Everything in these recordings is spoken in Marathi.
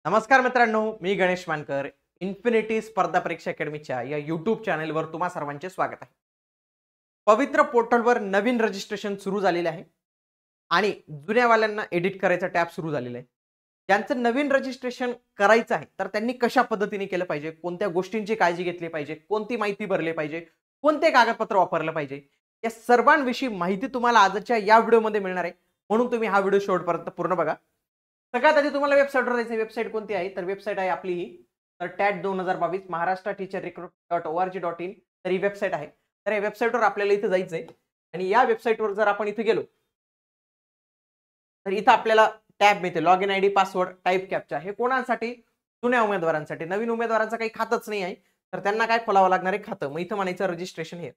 नमस्कार मित्रांनो, मी गणेश मानकर. इन्फिनिटी स्पर्धा परीक्षा अकॅडमीच्या या यूट्यूब चॅनलवर तुम्हा सर्वांचे स्वागत आहे. पवित्र पोर्टलवर नवीन रजिस्ट्रेशन सुरू झालेले आहे आणि जुन्यावाल्यांना एडिट करायचा टॅब सुरू झालेला आहे. ज्यांचं नवीन रजिस्ट्रेशन करायचं आहे तर त्यांनी कशा पद्धतीने केलं पाहिजे, कोणत्या गोष्टींची काळजी घेतली पाहिजे, कोणती माहिती भरली पाहिजे, कोणते कागदपत्र वापरलं पाहिजे, या सर्वांविषयी माहिती तुम्हाला आजच्या या व्हिडिओमध्ये मिळणार आहे. म्हणून तुम्ही हा व्हिडिओ शेवटपर्यंत पूर्ण बघा. सगळ्यात आधी तुम्हाला वेबसाईटवर जायचं. वेबसाईट कोणती आहे तर वेबसाईट आहे आपली ही तर टॅट 2022 महाराष्ट्र टीचर रिक्रूट.org.in तर ही वेबसाईट आहे. तर या वेबसाईटवर आपल्याला इथे जायचंय आणि या वेबसाईटवर जर आपण इथे गेलो तर इथं आपल्याला टॅब मिळते log in ID password type captcha. हे कोणासाठी? जुन्या उमेदवारांसाठी. नवीन उमेदवारांचं काही खातंच नाही आहे तर त्यांना काय खोलावं लागणार आहे? खातं. मग इथं म्हणायचं रजिस्ट्रेशन हे.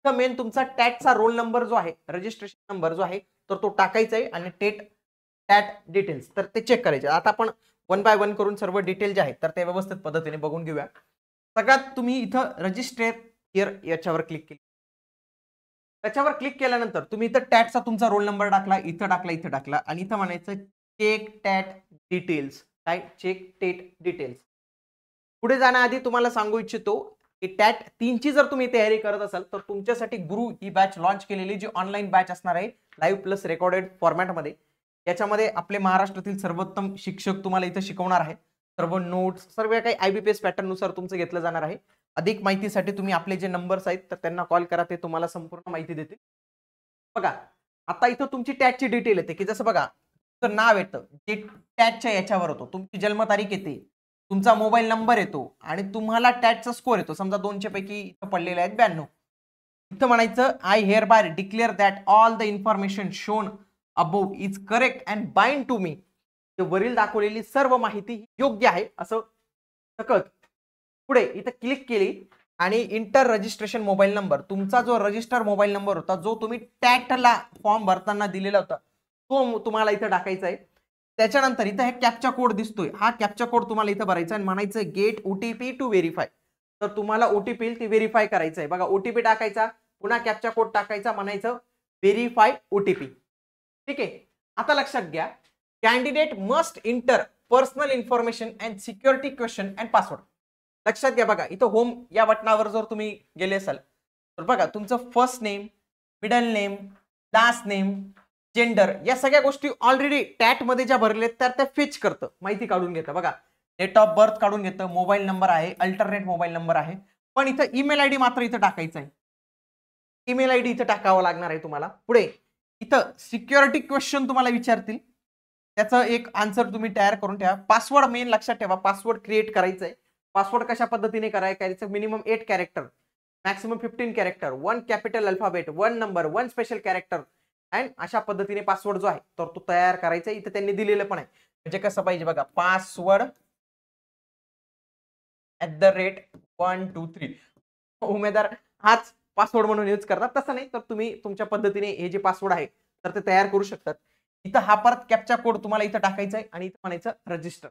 तर मेन तुमचा टॅटचा रोल नंबर जो आहे, रजिस्ट्रेशन नंबर जो आहे तर तो टाकायचा आहे आणि टॅट डिटेल्स तर ते चेक करायचे. आता आपण वन बाय वन करून सर्व डिटेल जे आहेत तर ते व्यवस्थित पद्धतीने बघून घेऊया. सगळ्यात तुम्ही इथं रजिस्टर हिअर याच्यावर क्लिक केलं. त्याच्यावर क्लिक केल्यानंतर तुम्ही इथं टॅटचा तुमचा रोल नंबर टाकला, इथं टाकला आणि इथं म्हणायचं चेक टॅट डिटेल्स. काय? Check TET details. पुढे जाण्याआधी तुम्हाला सांगू इच्छितो की टॅट 3 ची जर तुम्ही तयारी करत असाल तर तुमच्यासाठी गुरु ही बॅच लॉन्च केलेली जी ऑनलाईन बॅच असणार आहे लाईव्ह प्लस रेकॉर्डेड फॉर्मॅटमध्ये. याच्यामध्ये आपले महाराष्ट्रातील सर्वोत्तम शिक्षक तुम्हाला इथं शिकवणार आहे. सर्व नोट्स सर्व काही IBPS पॅटर्न नुसार तुमचं घेतलं जाणार आहे. अधिक माहितीसाठी तुम्ही आपले जे नंबर्स आहेत तर त्यांना कॉल करा, ते तुम्हाला संपूर्ण माहिती देतील. बघा, आता इथं तुमची टॅटची डिटेल येते की जसं बघा तुमचं नाव येतं जे टॅटच्या याच्यावर होतं, तुमची जन्मतारीख येते, तुमचा मोबाईल नंबर येतो आणि तुम्हाला टॅटचा स्कोर येतो. समजा 200 पैकी इथं पडलेले आहेत 92. इथं म्हणायचं I hereby declare that all the information shown above is correct and bind to me. वरील दाखवलेली सर्व माहिती योग्य आहे असं सकत. पुढे इथं क्लिक केली आणि इंटर रजिस्ट्रेशन मोबाईल नंबर, तुमचा जो रजिस्टर मोबाईल नंबर होता जो तुम्ही टॅटला फॉर्म भरताना दिलेला होता तो तुम्हाला इथं टाकायचा आहे. त्याच्यानंतर इथं हे कॅप्चा कोड दिसतोय, हा कॅप्चा कोड तुम्हाला इथं भरायचा आणि म्हणायचं गेट OTP टू व्हेरीफाय. तर तुम्हाला OTP येईल ती व्हेरीफाय करायचं आहे. बघा OTP टाकायचा, पुन्हा कॅप्चा कोड टाकायचा, म्हणायचं व्हेरीफाय OTP. ठीक आहे. आता लक्षात घ्या, candidate must inter personal information and security question and password. लक्षात घ्या, बघा इथं होम या बटनावर जर तुम्ही गेले असाल तर बघा तुमचं first name, middle name, last name, gender या सगळ्या गोष्टी ऑलरेडी टॅट मध्ये ज्या भरलेत तर त्या फेच करतं, माहिती काढून घेतं. बघा डेट ऑफ बर्थ काढून घेतं, मोबाईल नंबर आहे, अल्टरनेट मोबाईल नंबर आहे, पण इथं ईमेल आयडी मात्र इथं टाकायचं आहे. ईमेल आयडी इथं टाकावं लागणार आहे तुम्हाला. पुढे इथं सिक्युरिटी क्वेश्चन तुम्हाला विचारतील, त्याचं एक आन्सर तुम्ही तयार करून ठेवा. पासवर्ड मेन लक्षात ठेवा, पासवर्ड क्रिएट करायचं आहे. पासवर्ड कशा पद्धतीने करायचं? Minimum 8 character, maximum 15 character, 1 capital alphabet, 1 number, 1 special character and अशा पद्धतीने पासवर्ड जो आहे तर तो तयार करायचा. इथे त्यांनी दिलेलं पण आहे. म्हणजे कसं पाहिजे बघा, पासवर्ड @123. उमेदवार हाच पासवर्ड म्हणून यूज करतात, तसं नाही तर तुम्ही तुमच्या पद्धतीने हे जे पासवर्ड आहे तर ते तयार करू शकतात. इथं हा परत कॅप्चा कोड तुम्हाला इथं टाकायचा आहे आणि इथं म्हणायचं रजिस्टर.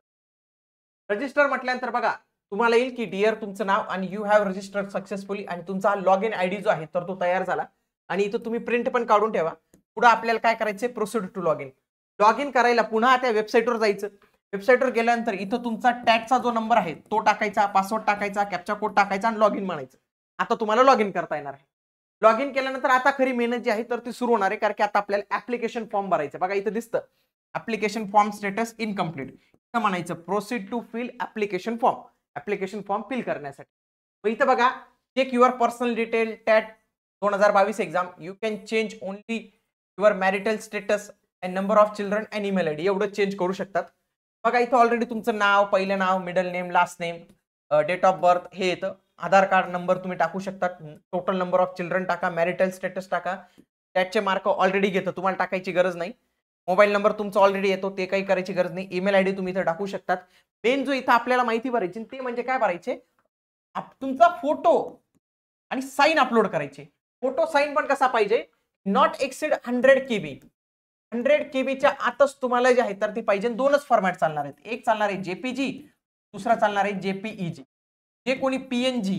रजिस्टर म्हटल्यानंतर बघा तुम्हाला येईल की डिअर तुमचं नाव आणि यू हॅव रजिस्टर्ड सक्सेसफुली आणि तुमचा लॉग इन आयडी जो आहे तर तो तयार झाला. आणि इथं तुम्ही प्रिंट पण काढून ठेवा. पुढे आपल्याला काय करायचंय? Proceed to log in. Log in करायला पुन्हा त्या वेबसाईटवर जायचं. वेबसाईटवर गेल्यानंतर इथं तुमचा टॅगचा जो नंबर आहे तो टाकायचा, पासवर्ड टाकायचा, कॅप्चा कोड टाकायचा आणि लॉग इन म्हणायचं. आता तुम्हाला लॉग इन करता येणार आहे. लॉग इन केल्यानंतर आता खरी मेहनत जी आहे तर ती सुरू होणार आहे, कारण की आता आपल्याला ऍप्लिकेशन फॉर्म भरायचं. बघा इथं दिसतं ऍप्लिकेशन फॉर्म स्टेटस इनकम्प्लीट. इथं म्हणायचं proceed to fill application form. Application form fill करण्यासाठी मग इथं बघा check your personal detail TAT 2022 exam. You can change only your marital status and number of children and email ID. एवढं चेंज करू शकतात. बघा इथं ऑलरेडी तुमचं नाव, पहिलं नाव, middle name, last name, date of birth हे येतं. आधार कार्ड नंबर तुम्ही टाकू शकता. टोटल नंबर ऑफ चिल्ड्रन टाका, मॅरिटल स्टेटस टाका. टॅटचे मार्क ऑलरेडी घेतं, तुम्हाला टाकायची गरज नाही. मोबाईल नंबर तुमचा ऑलरेडी येतो, ते काही करायची गरज नाही. ईमेल आयडी तुम्ही इथं टाकू शकतात. मेन जो इथं आपल्याला माहिती भरायची ते म्हणजे काय भरायचे? तुमचा फोटो आणि साईन अपलोड करायचे. फोटो साईन पण कसा पाहिजे? Not exceed 100 KB. 100 KBच्या आतच तुम्हाला जे आहे तर ती पाहिजे. दोनच फॉर्मॅट चालणार आहेत. एक चालणार आहे JPG, दुसरा चालणार आहे JPEG. जे कोणी PNG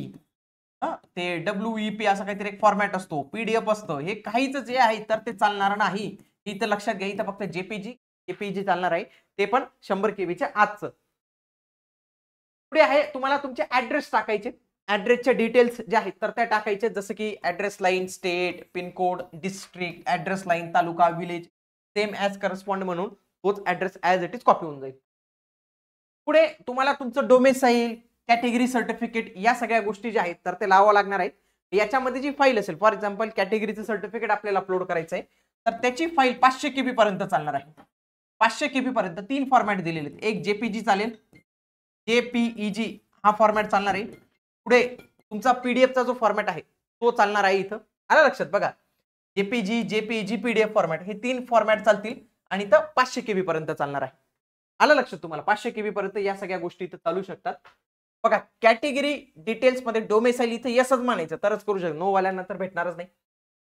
ते WEP असा काहीतरी एक फॉर्मॅट असतो, PDF असतं, हे काहीच जे आहे तर ते चालणार नाही. इथं लक्षात घ्या, इथं फक्त JPG चालणार आहे, ते पण 100 KBच्या आतचं. पुढे आहे तुम्हाला तुमचे ऍड्रेस टाकायचे. ऍड्रेसच्या डिटेल्स जे आहेत तर त्या टाकायचे, जसं की address line, state, pincode, district, address line, taluka, village, same as correspond म्हणून तोच address as it is copy होऊन जाईल. पुढे तुम्हाला तुमचं डोमेसाईल, कॅटेगरी सर्टिफिकेट या सगळ्या गोष्टी ज्या आहेत तर ते लावावं लागणार आहेत. याच्यामध्ये जी फाईल असेल, फॉर एक्झाम्पल कॅटेगरीचं सर्टिफिकेट आपल्याला अपलोड करायचं आहे, तर त्याची फाईल 500 KB पर्यंत चालणार आहे. 500 KB पर्यंत 3 फॉर्मॅट दिलेले आहेत. एक जेपीजी चालेल, JPEG हा फॉर्मॅट चालणार आहे. पुढे तुमचा पीडीएफचा जो फॉर्मॅट आहे तो चालणार आहे. इथं आलं लक्षात बघा, JPG, JPEG, PDF फॉर्मॅट हे 3 फॉर्मॅट चालतील आणि इथं 500 KB पर्यंत चालणार आहे. आलं लक्षात तुम्हाला, 500 KB पर्यंत या सगळ्या गोष्टी इथं चालू शकतात. बघा कॅटेगरी डिटेल्स मध्ये डोमेसाईल इथं यसच म्हणायचं तरच करू शकतो, नो वाल्यांना तर भेटणारच नाही.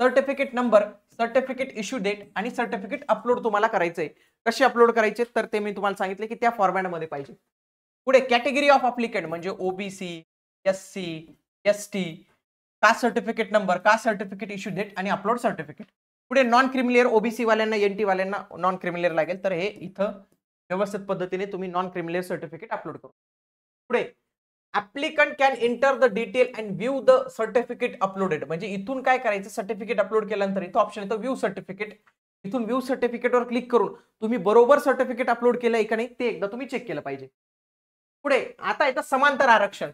Certificate number, certificate issue date आणि सर्टिफिकेट अपलोड तुम्हाला करायचंय. कसे अपलोड करायचे तर ते मी तुम्हाला सांगितले की त्या फॉर्मॅटमध्ये पाहिजे. पुढे कॅटेगरी ऑफ अप्लिकेंट म्हणजे OBC, SC, ST, caste certificate number, caste certificate issue date आणि अपलोड सर्टिफिकेट. पुढे नॉन क्रिमिलियर, ओबीसी वाल्यांना, NT वाल्यांना नॉन क्रिमिलियर लागेल, तर हे इथं व्यवस्थित पद्धतीने तुम्ही नॉन क्रिमिलियर सर्टिफिकेट अपलोड करू. पुढे applicant can enter the detail and view the certificate uploaded, म्हणजे इथून काय करायचं, सर्टिफिकेट अपलोड केल्यानंतर इथं ऑप्शन येतो व्ह्यू सर्टिफिकेट. इथून व्ह्यू सर्टिफिकेटवर क्लिक करून तुम्ही बरोबर सर्टिफिकेट अपलोड केलंय का नाही ते एकदा तुम्ही चेक केलं पाहिजे. पुढे आता येतं समांतर आरक्षण.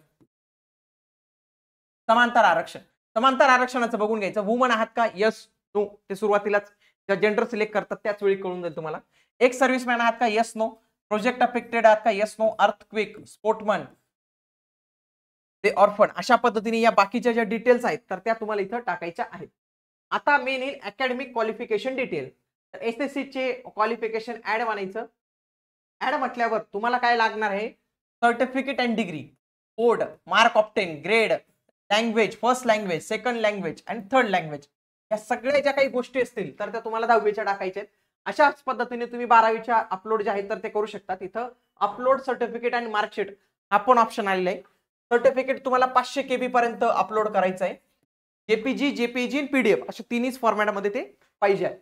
समांतर आरक्षण, समांतर आरक्षणाचं बघून घ्यायचं. वुमन आहात का, यस नो, ते सुरुवातीलाच जेंडर सिलेक्ट करतात त्याच वेळी कळून जाईल तुम्हाला. एक सर्व्हिसमॅन आहात का, यस नो. प्रोजेक्ट अफेक्टेड आहात का, यस नो. अर्थक्वेक, स्पोर्टमन, ते ऑर्फन, अशा पद्धतीने या बाकीच्या ज्या डिटेल्स आहेत तर त्या तुम्हाला इथं टाकायच्या आहेत. आता मेन येईल अकॅडमिक क्वालिफिकेशन डिटेल. तर SSC चे क्वालिफिकेशन ऍड म्हणायचं. ऍड म्हटल्यावर तुम्हाला काय लागणार आहे, certificate and degree, code, mark obtain, grade, language, first language, second language आणि थर्ड लँग्वेज, या सगळ्या ज्या काही गोष्टी असतील तर त्या तुम्हाला 10वीच्या टाकायच्या आहेत. अशाच पद्धतीने तुम्ही 12वीच्या अपलोड जे आहेत तर ते करू शकतात. इथं अपलोड सर्टिफिकेट आणि मार्कशीट हा पण ऑप्शन आलेला आहे. सर्टिफिकेट तुम्हाला 500 KB पर्यंत अपलोड करायचं आहे. JPG, JPEG आणि PDF अशा तिन्हीच फॉर्मॅटमध्ये ते पाहिजे आहे.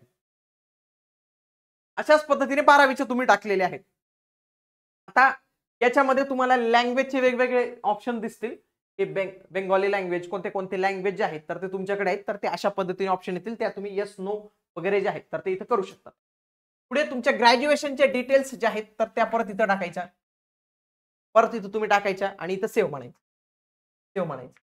अशाच पद्धतीने 12वीचे तुम्ही टाकलेले आहेत. आता याच्यामध्ये तुम्हाला लँग्वेजचे वेगवेगळे ऑप्शन दिसतील. हे बेंगॉली लँग्वेज, कोणते कोणते लँग्वेज जे आहेत तर ते तुमच्याकडे आहेत, तर ते अशा पद्धतीने ऑप्शन येतील, त्या तुम्ही यस नो वगैरे जे आहेत तर ते इथं करू शकता. पुढे तुमच्या ग्रॅज्युएशनचे डिटेल्स जे आहेत तर त्या परत इथं टाकायच्या, परत इथं तुम्ही टाकायच्या आणि इथं सेव्ह म्हणायचं, सेव्ह म्हणायचं.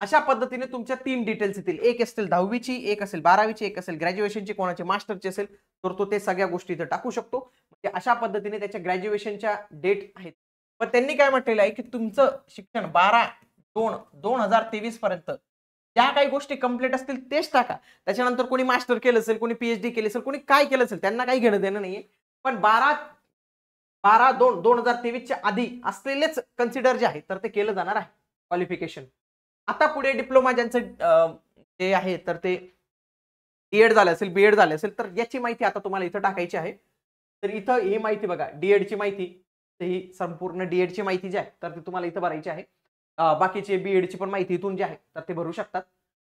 अशा पद्धतीने तुमच्या 3 डिटेल्स येतील. एक असतील 10वीची, एक असेल 12वीची, एक असेल ग्रॅज्युएशनची, कोणाचे मास्टरची असेल तर तो ते सगळ्या गोष्टी इथं टाकू शकतो. म्हणजे अशा पद्धतीने त्याच्या ग्रॅज्युएशनच्या डेट आहेत. पण त्यांनी काय म्हटलेलं आहे की तुमचं शिक्षण 12/2/2023 पर्यंत ज्या काही गोष्टी कंप्लीट असतील तेच टाका. त्याच्यानंतर कोणी मास्टर केलं असेल, कोणी PhD केली असेल, कोणी काय केलं असेल, त्यांना काही घेणं देणं नाहीये. पण 12/2/2023 च्या आधी असलेलेच कन्सिडर जे आहे तर ते केलं जाणार आहे क्वालिफिकेशन. आता पुढे डिप्लोमा ज्यांचं जे आहे तर ते डीएड झालं असेल, बीएड झालं असेल तर याची माहिती आता तुम्हाला इथं टाकायची आहे. तर इथं ही माहिती बघा, डीएड ची माहिती, ही संपूर्ण डीएड ची माहिती जी आहे तर ती तुम्हाला इथं भरायची आहे. बाकीचे बीएड ची पण माहिती इथून जी आहे तर ते भरू शकतात.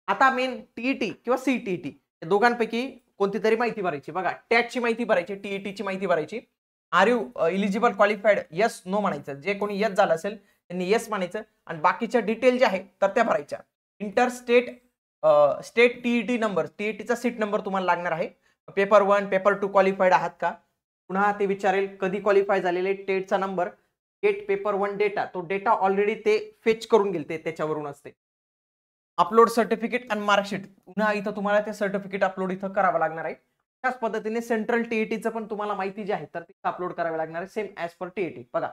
आता मेन टीईटी किंवा सीटीईटी या दोघांपैकी कोणती तरी माहिती भरायची. बघा टॅटची माहिती भरायची, टीईटी ची माहिती भरायची. Are you eligible qualified, yes no म्हणायचं. जे कोणी यस झालं असेल त्यांनी येस म्हणायचं आणि बाकीच्या डिटेल ज्या आहेत तर त्या भरायच्या. इंटर स्टेट टीईटी नंबर, टीईटीचा सीट नंबर तुम्हाला लागणार आहे. पेपर 1, पेपर 2 क्वालिफाईड आहात का, पुन्हा ते विचारेल कधी क्वालिफाय झालेले, टेटचा नंबर, गेट पेपर 1 डेटा, तो डेटा ऑलरेडी ते फेच करून गेले त्याच्यावरून असते. अपलोड सर्टिफिकेट आणि मार्कशीट, पुन्हा इथं तुम्हाला ते सर्टिफिकेट अपलोड इथं करावं लागणार आहे. त्याच पद्धतीने सेंट्रल टीईटीचं पण तुम्हाला माहिती जी आहे तर ती अपलोड करावी लागणार आहे, सेम ॲज पर टीईटी. बघा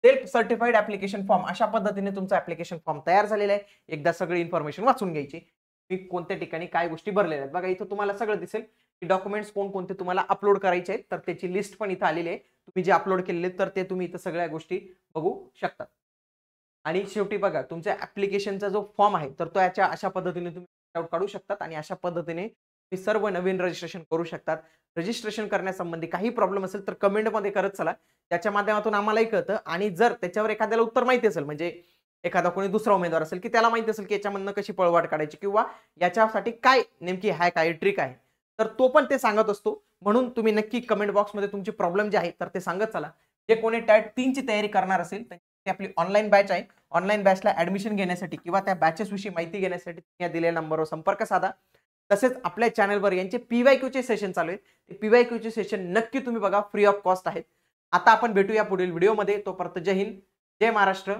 सेल्फ सर्टिफाईड ऍप्लिकेशन फॉर्म, अशा पद्धतीने तुमचा ऍप्लिकेशन फॉर्म तयार झालेला आहे. एकदा सगळी इन्फॉर्मेशन वाचून घ्यायची, की कोणत्या ठिकाणी काय गोष्टी भरलेल्या आहेत. बघा इथं तुम्हाला सगळं दिसेल की डॉक्युमेंट्स कोणकोणते तुम्हाला अपलोड करायचे आहेत, तर त्याची लिस्ट पण इथं आलेली आहे. तुम्ही जे अपलोड केलेले तर ते तुम्ही इथं सगळ्या गोष्टी बघू शकता. आणि शेवटी बघा तुमच्या ऍप्लिकेशनचा जो फॉर्म आहे तर तो याच्या अशा पद्धतीने तुम्ही आउट काढू शकतात आणि अशा पद्धतीने तुम्ही सर्व नवीन रजिस्ट्रेशन करू शकतात. रजिस्ट्रेशन करण्यासंबंधी काही प्रॉब्लेम असेल तर कमेंटमध्ये करत चला, त्याच्या माध्यमातून आम्हालाही कळतं. आणि जर त्याच्यावर एखाद्याला उत्तर माहिती असेल, म्हणजे एखादा कोणी दुसरा उमेदवार असेल की त्याला माहिती असेल की याच्यामधनं कशी पळवाट काढायची किंवा याच्यासाठी काय नेमकी हॅक आहे, ट्रिक आहे, तर तो पण ते सांगत असतो. म्हणून तुम्ही नक्की कमेंट बॉक्समध्ये तुमचे प्रॉब्लेम जे आहेत तर ते सांगत चला. जे कोणी टॅट 3 ची तयारी करणार असेल ती आपली ऑनलाईन बॅच आहे. ऑनलाईन बॅचला ऍडमिशन घेण्यासाठी किंवा त्या बॅचेस विषयी माहिती घेण्यासाठी या दिलेल्या नंबरवर संपर्क साधा. तसेच आपल्या चॅनलवर यांचे पीवायक्यूचे सेशन चालू आहेत. ते पीवायक्यूचे सेशन नक्की तुम्ही बघा, फ्री ऑफ कॉस्ट आहेत. आता आपण भेटूया पुढील व्हिडिओमध्ये. तोपर्यंत जय हिंद, जय महाराष्ट्र.